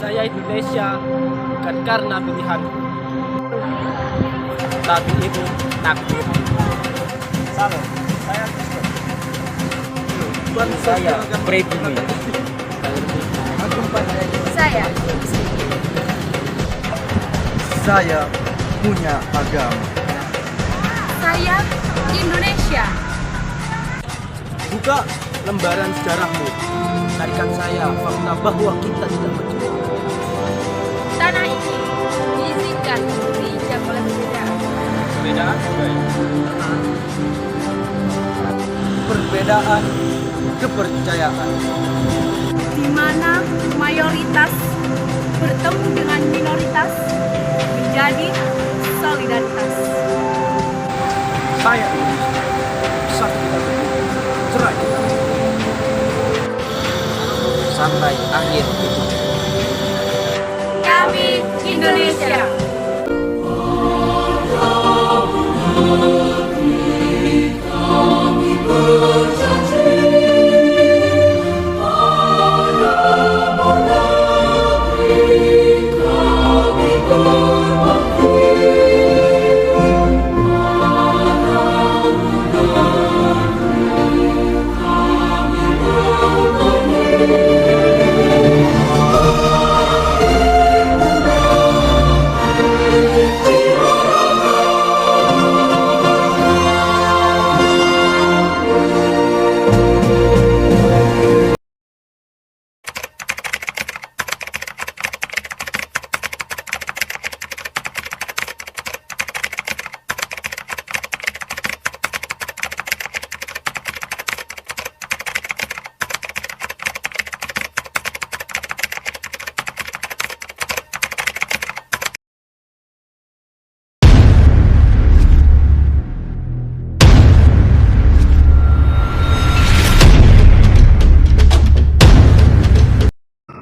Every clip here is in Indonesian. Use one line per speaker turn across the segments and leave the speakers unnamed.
Saya Indonesia bukan karena pilihanku, tapi itu takdir.
Salam, saya Kristen.
Saya pribumi.
Saya
Saya punya agama.
Saya Indonesia.
Buka lembaran sejarahmu. Carikan saya fakta bahwa kita tidak berjumpa.
Tanah ini diizinkan diinjak oleh perbedaan.
Perbedaan
Perbedaan kepercayaan.
Di mana mayoritas bertemu dengan minoritas menjadi solidaritas.
saya satu kita berdua, cerai kita
Sampai akhir hidup.
Kami Indonesia.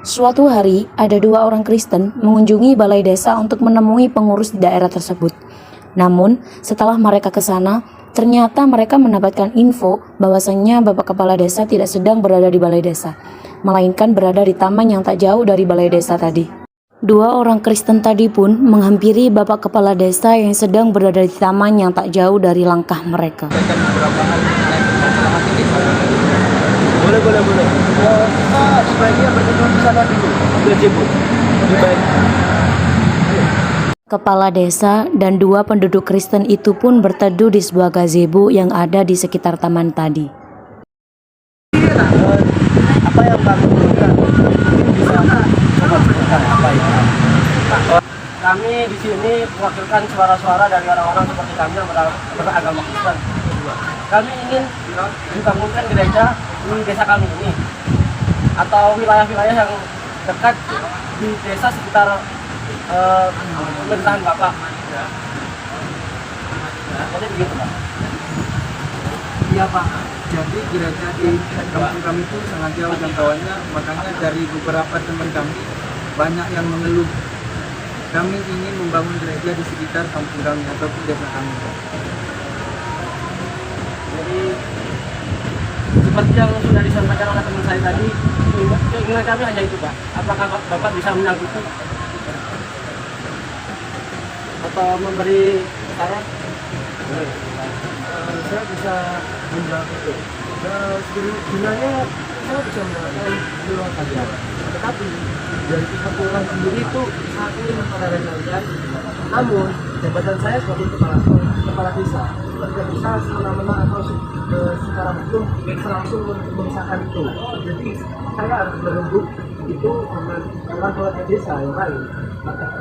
Suatu hari, ada dua orang Kristen mengunjungi balai desa untuk menemui pengurus di daerah tersebut. Namun, setelah mereka ke sana, ternyata mereka mendapatkan info bahwasannya Bapak Kepala Desa tidak sedang berada di balai desa, melainkan berada di taman yang tak jauh dari balai desa tadi. Dua orang Kristen tadi pun menghampiri Bapak Kepala Desa yang sedang berada di taman yang tak jauh dari langkah mereka.
boleh kita sebaiknya bertemu di sana dulu gazebo lebih baik.
Kepala desa dan dua penduduk Kristen itu pun berteduh di sebuah gazebo yang ada di sekitar taman tadi.
Apa yang kamu lakukan? Bisa coba ceritakan apa itu?
Kami di sini mewakilkan suara-suara dari orang-orang seperti kami yang beragama Kristen. Kami ingin dibangunkan gereja di desa kami ini atau wilayah-wilayah yang dekat di desa sekitar pemerintahan Bapak. Jadi begitu Pak.
Iya Pak, jadi gereja di kampung kami itu sangat jauh jangkauannya, makanya dari beberapa teman kami banyak yang mengeluh. Kami ingin membangun gereja di sekitar kampung kami ataupun desa kami.
Jadi seperti yang sudah disampaikan oleh teman saya tadi, keinginan kami hanya itu Pak. Apakah Bapak bisa menyanggupi atau memberi saya?
Saya bisa menjawab itu. Sebenarnya saya bisa mengatakan di luar saja. Tetapi dari pihak kelurahan sendiri itu saat ini pada rencanakan. Namun jabatan saya sebagai kepala desa tidak bisa semena-mena atau secara hukum langsung memisahkan itu. Jadi saya harus berembuk itu dengan orang tua desa yang lain.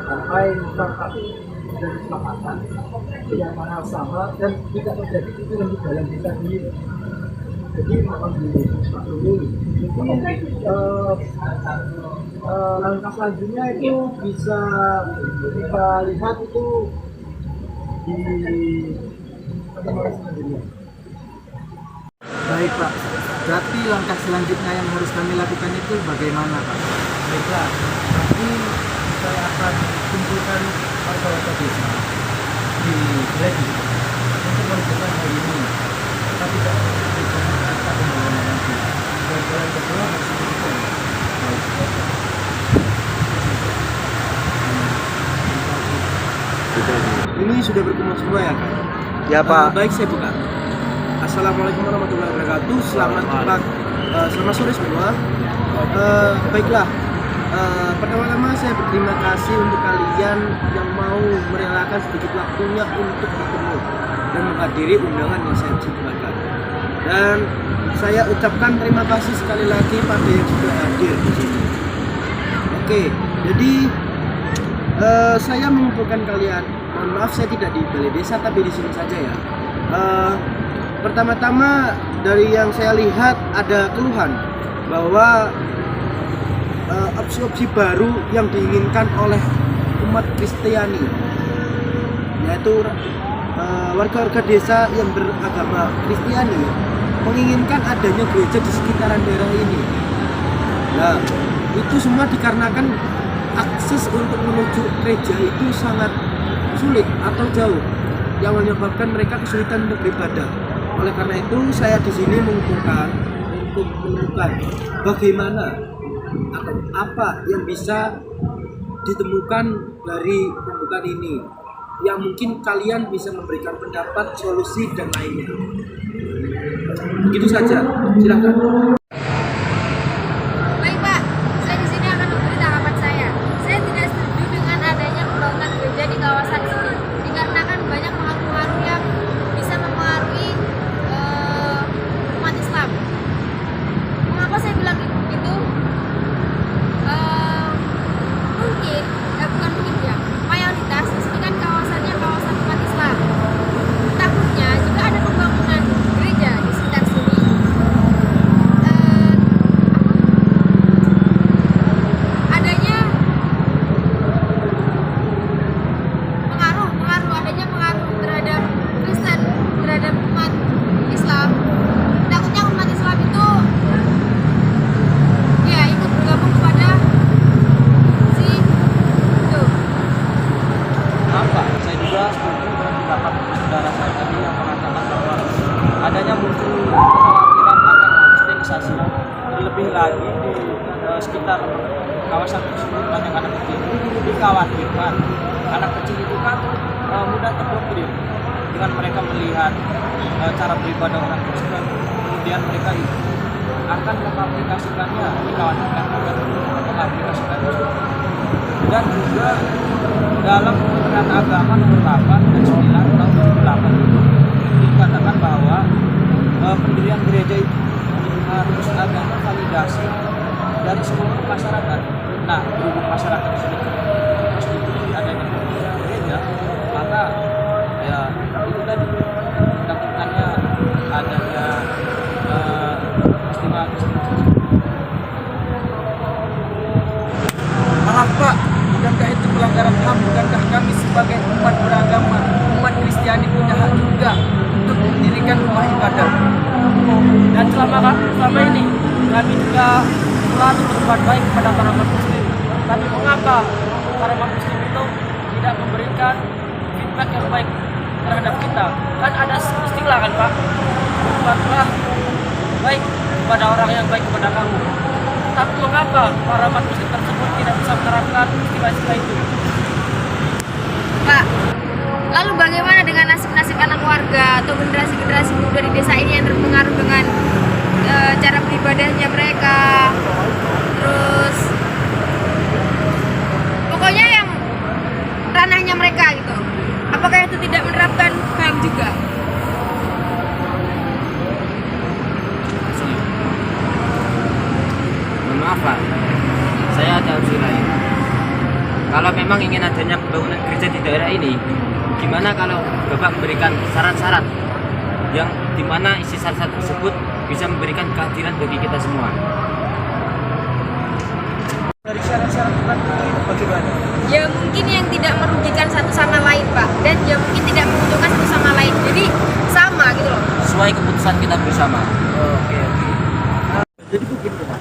Sampai tapi dari kesepakatan yang hal sama dan tidak terjadi itu di dalam desa sendiri. Jadi memang dimaklumi. Mungkin langkah selanjutnya itu bisa kita lihat itu di
Baik Pak, berarti langkah selanjutnya yang harus kami lakukan itu bagaimana Pak?
baiklah. Nanti saya akan kumpulkan warga desa di gereja untuk menentukan hal ini. Kita tidak berbicara pada nanti. Dan jalan kedua harus diberikan. Ini sudah berkembang semua ya kan?
Ya Pak.
Baik, saya buka. Assalamualaikum warahmatullahi wabarakatuh. Selamat sore semua. Baiklah. Pertama-tama saya berterima kasih untuk kalian yang mau merelakan sedikit waktunya untuk bertemu dan menghadiri undangan yang saya sebarkan. Dan saya ucapkan terima kasih sekali lagi pada yang sudah hadir di sini. Oke, jadi saya mengumpulkan kalian. Mohon maaf saya tidak di balai desa tapi di sini saja ya. Pertama-tama dari yang saya lihat ada keluhan bahwa opsi-opsi baru yang diinginkan oleh umat Kristiani, yaitu warga-warga desa yang beragama Kristiani menginginkan adanya gereja di sekitaran daerah ini. Nah, itu semua dikarenakan akses untuk menuju gereja itu sangat sulit atau jauh, yang menyebabkan mereka kesulitan untuk beribadah. Oleh karena itu, saya di sini mengumpulkan untuk menemukan bagaimana atau apa yang bisa ditemukan dari pembukaan ini, yang mungkin kalian bisa memberikan pendapat, solusi dan lainnya. Begitu saja, silakan.
Baik Pak, saya di sini akan memberi tanggapan saya. Saya tidak setuju dengan adanya pembangunan gereja di kawasan ini, dikarenakan banyak pengaruh-pengaruh yang bisa mempengaruhi umat Islam. Mengapa saya bilang itu? Mungkin, bukan mungkin ya, mayoritas di sini kan kawasannya kawasan umat Islam. Takutnya jika ada pembangunan gereja di sekitar sini, adanya pengaruh terhadap Kristen, terhadap umat Islam. Takutnya umat Islam itu ya ikut bergabung kepada si itu.
Apa? Saya juga setuju dengan pendapat saudara saya tadi yang mengatakan bahwa adanya muncul kekhawatiran akan kristenisasi, terlebih lagi di sekitar kawasan tersebut banyak anak kecil. Dikhawatirkan anak kecil itu kan mudah terdoktrin dengan mereka melihat cara beribadah orang Kristen, kemudian mereka itu akan mengaplikasikannya, dikhawatirkan akan mengaplikasikannya. Dan juga dalam Kementerian Agama nomor 8 dan 9 tahun 78 itu dikatakan bahwa pendirian gereja itu harus adanya validasi dari seluruh masyarakat. Nah, berhubung masyarakat di sini meskipun adanya pendirian gereja, maka ya itu tadi dikatakannya adanya istimewa.
Maaf Pak, bukankah itu pelanggaran HAM? Bukankah kami sebagai umat beragama, umat Kristiani punya hak juga untuk mendirikan rumah ibadah?
Dan selama ini kami juga selalu berbuat baik kepada para umat muslim. Tapi mengapa para umat muslim itu tidak memberikan feedback yang baik terhadap kita? Kan ada istilah kan Pak, berbuatlah baik kepada orang yang baik kepada kamu. Tapi mengapa para umat muslim tersebut tidak bisa menerapkan istilah-istilah itu?
Pak, lalu bagaimana dengan nasib-nasib anak warga atau generasi-generasi muda di desa ini yang terpengaruh dengan cara beribadahnya mereka? Terus pokoknya yang ranahnya mereka gitu. Apakah itu tidak menerapkan HAM juga?
Maaf Pak, saya ada opsi lain. Kalau memang ingin adanya pembangunan gereja di daerah ini, gimana kalau Bapak memberikan syarat-syarat yang dimana isi syarat tersebut bisa memberikan keadilan bagi kita semua?
Dari syarat-syarat itu bagaimana?
Ya mungkin yang tidak merugikan satu sama lain Pak, dan ya mungkin tidak menguntungkan satu sama lain, jadi sama gitu loh.
Sesuai keputusan kita bersama.
Oke. Jadi begitu Pak.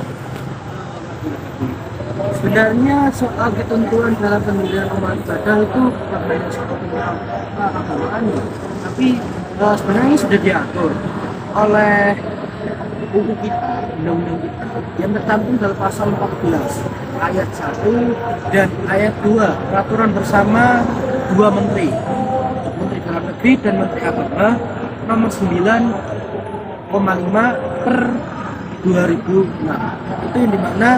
Sebenarnya soal ketentuan dalam pendirian rumah ibadah itu bukan hanya soal keagamaan, tapi sebenarnya sudah diatur oleh buku kita, undang-undang kita yang tercantum dalam pasal 14 ayat 1 dan ayat 2 peraturan bersama
dua menteri, Menteri Dalam Negeri dan Menteri Agama, nomor 9,5 per 2006. Itu yang dimana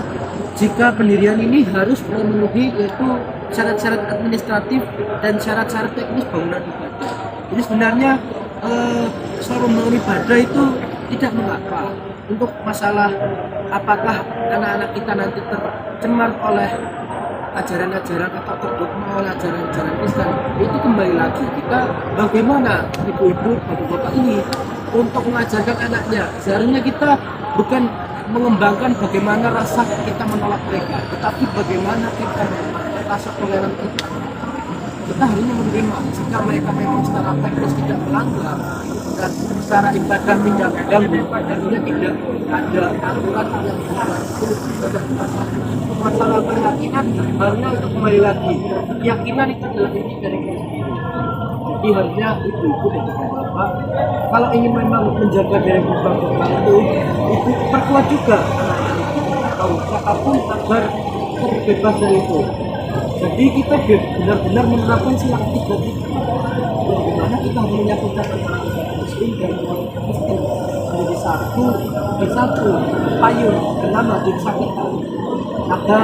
jika pendirian ini harus memenuhi yaitu syarat-syarat administratif dan syarat-syarat teknis bangunan ibadah. Jadi sebenarnya soal membangun ibadah itu tidak mengapa. Untuk masalah apakah anak-anak kita nanti tercemar oleh ajaran-ajaran atau terdogma oleh ajaran-ajaran Kristen, itu kembali lagi kita bagaimana ibu-ibu, bapak-bapak ini untuk mengajarkan anaknya. Seharusnya kita bukan mengembangkan bagaimana rasa kita menolak mereka, tetapi bagaimana kita rasa toleran kita. Kita harusnya menerima jika mereka memang secara teknis tidak melanggar dan secara ibadah tidak mengganggu, artinya tidak ada aturan yang masalah keyakinan. Harusnya untuk kembali lagi, keyakinan itu adalah inti dari kita sendiri. Jadi harusnya ibu-ibu dan bapak, kalau ingin memang menjaga dari berbangsa itu perkuat juga atau siapapun agar terbebas dari itu. Jadi kita benar-benar menerapkan sila ketiga itu, bagaimana kita harus menyatukan antara Muslim dan Kristen menjadi satu payung dalam desa kita, agar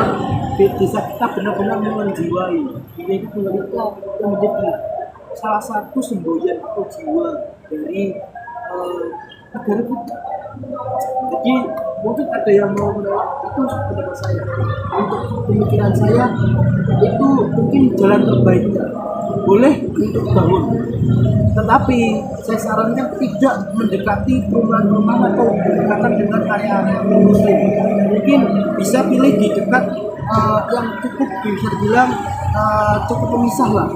desa kita benar-benar menjiwai ini itu yang menjadi salah satu semboyan atau jiwa dari negara kita. Jadi mungkin ada yang mau menolak itu pendapat saya. Untuk pemikiran saya itu mungkin jalan terbaiknya boleh untuk bangun, tetapi saya sarankan tidak mendekati perumahan-perumahan atau berdekatan dengan area muslim. Mungkin bisa pilih di dekat yang cukup bisa dibilang cukup pemisah lah,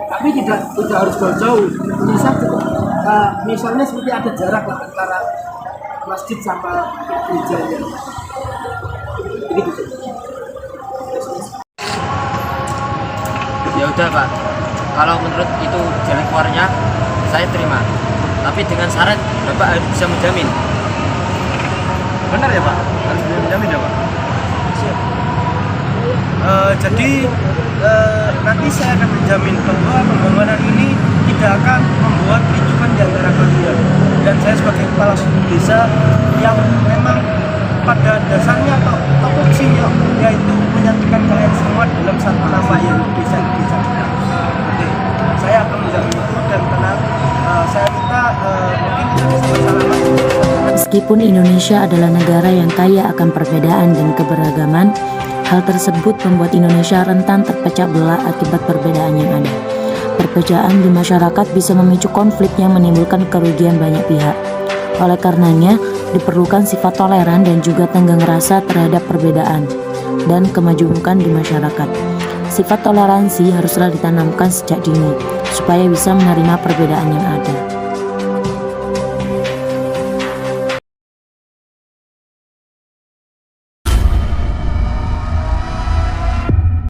tapi tidak harus jauh-jauh. Bisa cukup misalnya seperti ada jarak lah antara masjid sama gerejanya. Jadi gitu.
Ya udah Pak, kalau menurut itu jalan keluarnya saya terima, tapi dengan syarat Bapak harus bisa menjamin.
Benar ya Pak? Harus menjamin ya Pak? Jadi nanti saya akan menjamin bahwa pembangunan ini tidak akan membuat kericuhan di antara kalian. Dan saya sebagai kepala suku desa yang memang pada dasarnya atau topoksinya yaitu menyatukan kalian semua dalam satu nama yaitu desa Indonesia. Oke, saya akan menjamin itu dan tenang. Saya minta mungkin kita bisa bersama.
Meskipun Indonesia adalah negara yang kaya akan perbedaan dan keberagaman, hal tersebut membuat Indonesia rentan terpecah belah akibat perbedaan yang ada. Perbedaan di masyarakat bisa memicu konflik yang menimbulkan kerugian banyak pihak. Oleh karenanya, diperlukan sifat toleran dan juga tenggang rasa terhadap perbedaan dan kemajuan di masyarakat. Sifat toleransi haruslah ditanamkan sejak dini, supaya bisa menerima perbedaan yang ada.